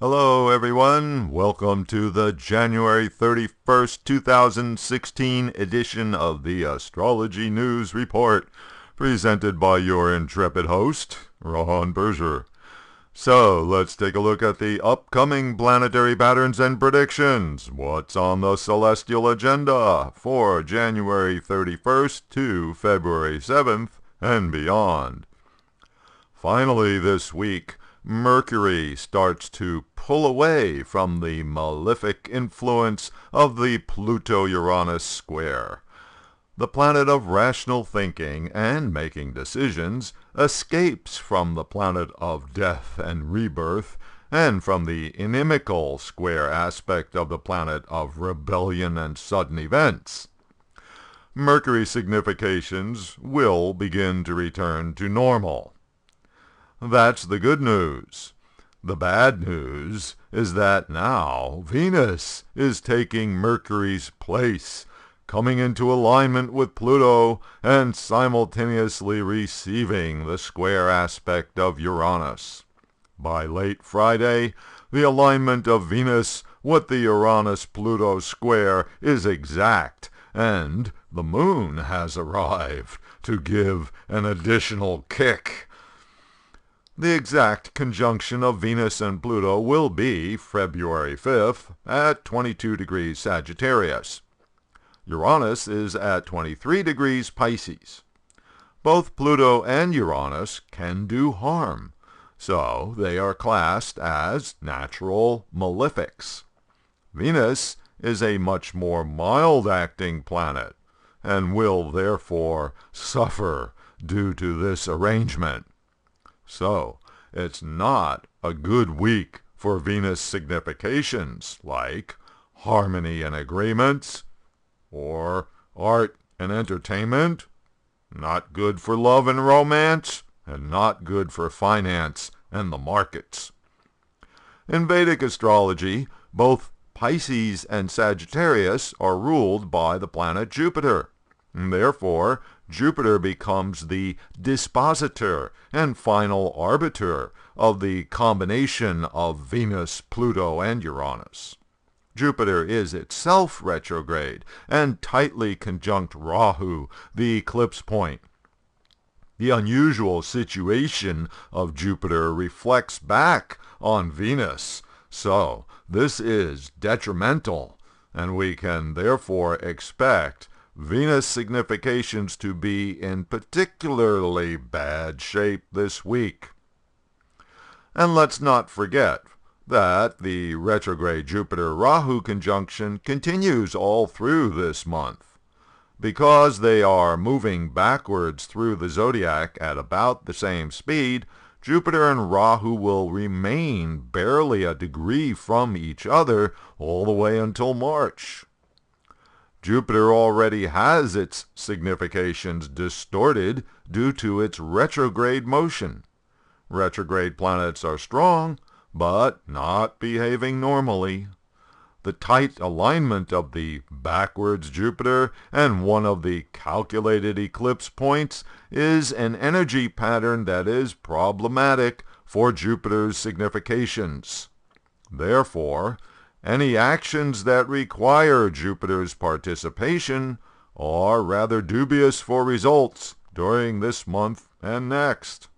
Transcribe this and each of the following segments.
Hello everyone, welcome to the January 31st, 2016 edition of the Astrology News Report, presented by your intrepid host, Ron Berger. So, let's take a look at the upcoming planetary patterns and predictions. What's on the celestial agenda for January 31st to February 7th and beyond. Finally this week, Mercury starts to pull away from the malefic influence of the Pluto-Uranus square. The planet of rational thinking and making decisions escapes from the planet of death and rebirth and from the inimical square aspect of the planet of rebellion and sudden events. Mercury significations will begin to return to normal. That's the good news. The bad news is that now Venus is taking Mercury's place, coming into alignment with Pluto and simultaneously receiving the square aspect of Uranus. By late Friday, the alignment of Venus with the Uranus-Pluto square is exact, and the moon has arrived to give an additional kick. The exact conjunction of Venus and Pluto will be February 5th at 22 degrees Sagittarius. Uranus is at 23 degrees Pisces. Both Pluto and Uranus can do harm, so they are classed as natural malefics. Venus is a much more mild-acting planet and will therefore suffer due to this arrangement. So, it's not a good week for Venus significations like harmony and agreements, or art and entertainment, not good for love and romance, and not good for finance and the markets. In Vedic astrology, both Pisces and Sagittarius are ruled by the planet Jupiter. And therefore, Jupiter becomes the dispositor and final arbiter of the combination of Venus, Pluto, and Uranus. Jupiter is itself retrograde and tightly conjunct Rahu, the eclipse point. The unusual situation of Jupiter reflects back on Venus, so this is detrimental, and we can therefore expect Venus significations to be in particularly bad shape this week. And let's not forget that the retrograde Jupiter-Rahu conjunction continues all through this month. Because they are moving backwards through the zodiac at about the same speed, Jupiter and Rahu will remain barely a degree from each other all the way until March. Jupiter already has its significations distorted due to its retrograde motion. Retrograde planets are strong, but not behaving normally. The tight alignment of the backwards Jupiter and one of the calculated eclipse points is an energy pattern that is problematic for Jupiter's significations. Therefore, any actions that require Jupiter's participation are rather dubious for results during this month and next.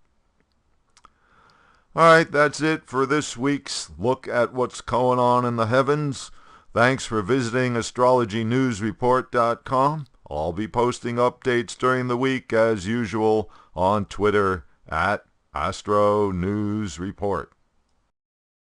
Alright, that's it for this week's look at what's going on in the heavens. Thanks for visiting astrologynewsreport.com. I'll be posting updates during the week as usual on Twitter at Astro News Report.